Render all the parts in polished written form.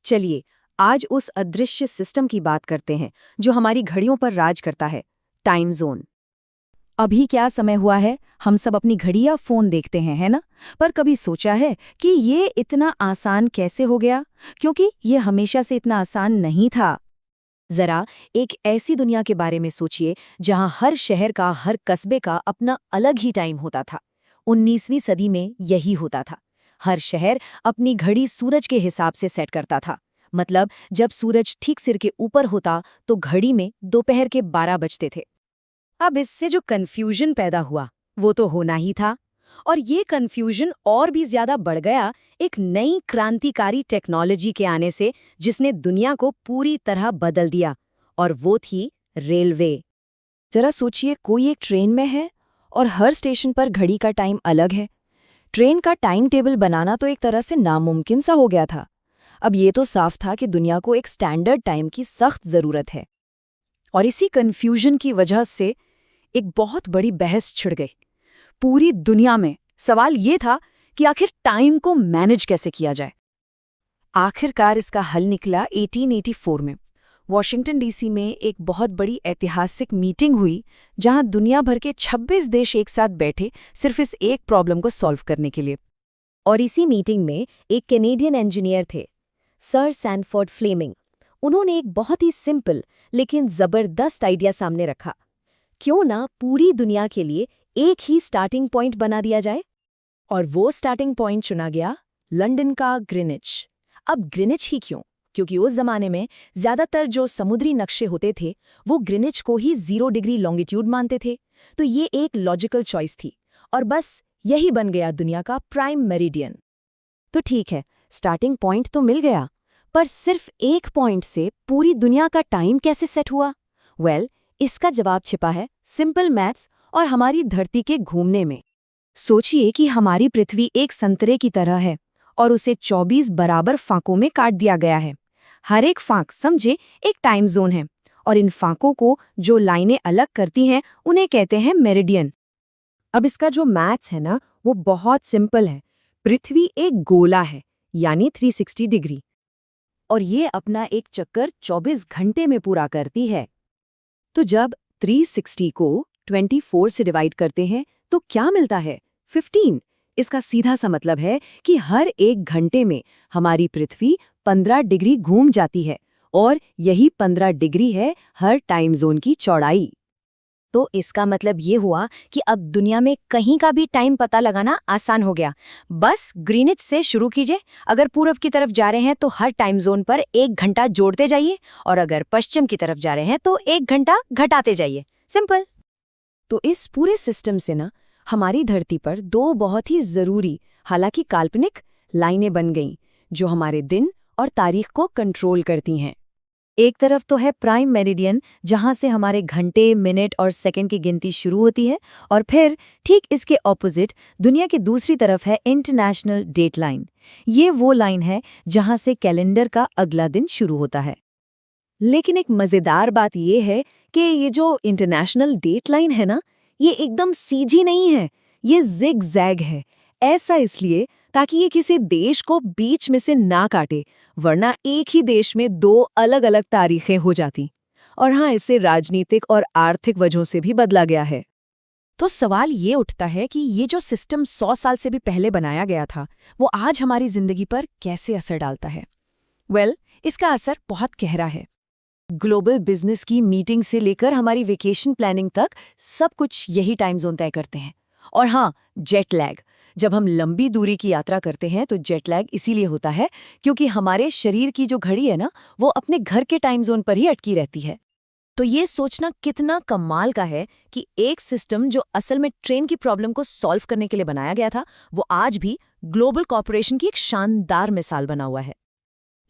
चलिए आज उस अदृश्य सिस्टम की बात करते हैं जो हमारी घड़ियों पर राज करता है, टाइम जोन। अभी क्या समय हुआ है, हम सब अपनी घड़ी या फोन देखते हैं, है ना? पर कभी सोचा है कि ये इतना आसान कैसे हो गया? क्योंकि ये हमेशा से इतना आसान नहीं था। जरा एक ऐसी दुनिया के बारे में सोचिए जहां हर शहर का, हर कस्बे का अपना अलग ही टाइम होता था। 19वीं सदी में यही होता था। हर शहर अपनी घड़ी सूरज के हिसाब से सेट करता था। मतलब जब सूरज ठीक सिर के ऊपर होता तो घड़ी में दोपहर के 12 बजते थे। अब इससे जो कन्फ्यूजन पैदा हुआ वो तो होना ही था। और ये कन्फ्यूजन और भी ज्यादा बढ़ गया एक नई क्रांतिकारी टेक्नोलॉजी के आने से, जिसने दुनिया को पूरी तरह बदल दिया। और वो थी रेलवे। जरा सोचिए, कोई एक ट्रेन में है और हर स्टेशन पर घड़ी का टाइम अलग है। ट्रेन का टाइम टेबल बनाना तो एक तरह से नामुमकिन सा हो गया था। अब ये तो साफ था कि दुनिया को एक स्टैंडर्ड टाइम की सख्त जरूरत है। और इसी कन्फ्यूजन की वजह से एक बहुत बड़ी बहस छिड़ गई पूरी दुनिया में। सवाल ये था कि आखिर टाइम को मैनेज कैसे किया जाए। आखिरकार इसका हल निकला 1884 में। वॉशिंगटन डीसी में एक बहुत बड़ी ऐतिहासिक मीटिंग हुई जहां दुनिया भर के 26 देश एक साथ बैठे सिर्फ इस एक प्रॉब्लम को सॉल्व करने के लिए। और इसी मीटिंग में एक कैनेडियन इंजीनियर थे, सर सैनफोर्ड फ्लेमिंग। उन्होंने एक बहुत ही सिंपल लेकिन जबरदस्त आइडिया सामने रखा। क्यों ना पूरी दुनिया के लिए एक ही स्टार्टिंग पॉइंट बना दिया जाए। और वो स्टार्टिंग पॉइंट चुना गया लंदन का ग्रीनिच। अब ग्रीनिच ही क्यों? क्योंकि उस जमाने में ज्यादातर जो समुद्री नक्शे होते थे वो ग्रीनिच को ही 0 डिग्री लॉन्गिट्यूड मानते थे। तो ये एक लॉजिकल चॉइस थी और बस यही बन गया दुनिया का प्राइम मेरिडियन। तो ठीक है, स्टार्टिंग पॉइंट तो मिल गया, पर सिर्फ एक पॉइंट से पूरी दुनिया का टाइम कैसे सेट हुआ? इसका जवाब छिपा है सिंपल मैथ्स और हमारी धरती के घूमने में। सोचिए कि हमारी पृथ्वी एक संतरे की तरह है और उसे 24 बराबर फांकों में काट दिया गया है। हर एक फांक समझे एक टाइम जोन है, और इन फांकों को जो लाइनें अलग करती हैं उन्हें कहते हैं मेरिडियन। अब इसका जो मैथ्स है ना, वो बहुत सिंपल है। पृथ्वी एक गोला है, यानी 360 डिग्री, और ये अपना एक चक्कर 24 घंटे में पूरा करती है। तो जब 360 को 24 से डिवाइड करते हैं तो क्या मिलता है? 15। इसका सीधा सा मतलब है कि हर एक घंटे में हमारी पृथ्वी 15 डिग्री घूम जाती है, और यही 15 डिग्री है हर टाइम जोन की चौड़ाई। तो इसका मतलब ये हुआ कि अब दुनिया में कहीं का भी टाइम पता लगाना आसान हो गया। बस ग्रीनिच से शुरू कीजिए। अगर पूरब की तरफ जा रहे हैं तो हर टाइम जोन पर 1 घंटा जोड़ते जाइए, और अगर पश्चिम की तरफ जा रहे हैं तो 1 घंटा घटाते जाइए। सिंपल। तो इस पूरे सिस्टम से ना हमारी धरती पर 2 बहुत ही जरूरी, हालांकि काल्पनिक, लाइनें बन गईं जो हमारे दिन और तारीख को कंट्रोल करती हैं। एक तरफ तो है प्राइम मेरिडियन, जहां से हमारे घंटे, मिनट और सेकंड की गिनती शुरू होती है, और फिर ठीक इसके ऑपोजिट दुनिया की दूसरी तरफ है इंटरनेशनल डेट लाइन। ये वो लाइन है जहां से कैलेंडर का अगला दिन शुरू होता है। लेकिन एक मजेदार बात यह है कि ये जो इंटरनेशनल डेट लाइन है ना, ये एकदम सीधी नहीं है, ये जिग जैग है। ऐसा इसलिए ताकि ये किसी देश को बीच में से ना काटे, वरना एक ही देश में 2 अलग-अलग तारीखें हो जाती। और हाँ, इसे राजनीतिक और आर्थिक वजहों से भी बदला गया है। तो सवाल ये उठता है कि ये जो सिस्टम 100 साल से भी पहले बनाया गया था, वो आज हमारी जिंदगी पर कैसे असर डालता है? इसका असर बहुत गहरा है। ग्लोबल बिजनेस की मीटिंग से लेकर हमारी वेकेशन प्लानिंग तक सब कुछ यही टाइम जोन तय करते हैं। और हाँ, जेट लैग। जब हम लंबी दूरी की यात्रा करते हैं तो जेट लैग इसीलिए होता है क्योंकि हमारे शरीर की जो घड़ी है ना, वो अपने घर के टाइम जोन पर ही अटकी रहती है। तो ये सोचना कितना कमाल का है कि एक सिस्टम जो असल में ट्रेन की प्रॉब्लम को सॉल्व करने के लिए बनाया गया था, वो आज भी ग्लोबल कॉर्पोरेशन की एक शानदार मिसाल बना हुआ है।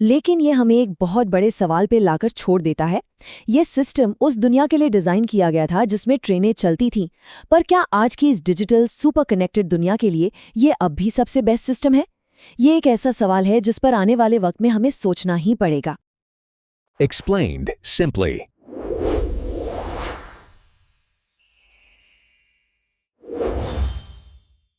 लेकिन ये हमें एक बहुत बड़े सवाल पे लाकर छोड़ देता है। ये सिस्टम उस दुनिया के लिए डिज़ाइन किया गया था जिसमें ट्रेनें चलती थीं, पर क्या आज की इस डिजिटल सुपर कनेक्टेड दुनिया के लिए ये अब भी सबसे बेस्ट सिस्टम है? ये एक ऐसा सवाल है जिस पर आने वाले वक्त में हमें सोचना ही पड़ेगा। Explained simply.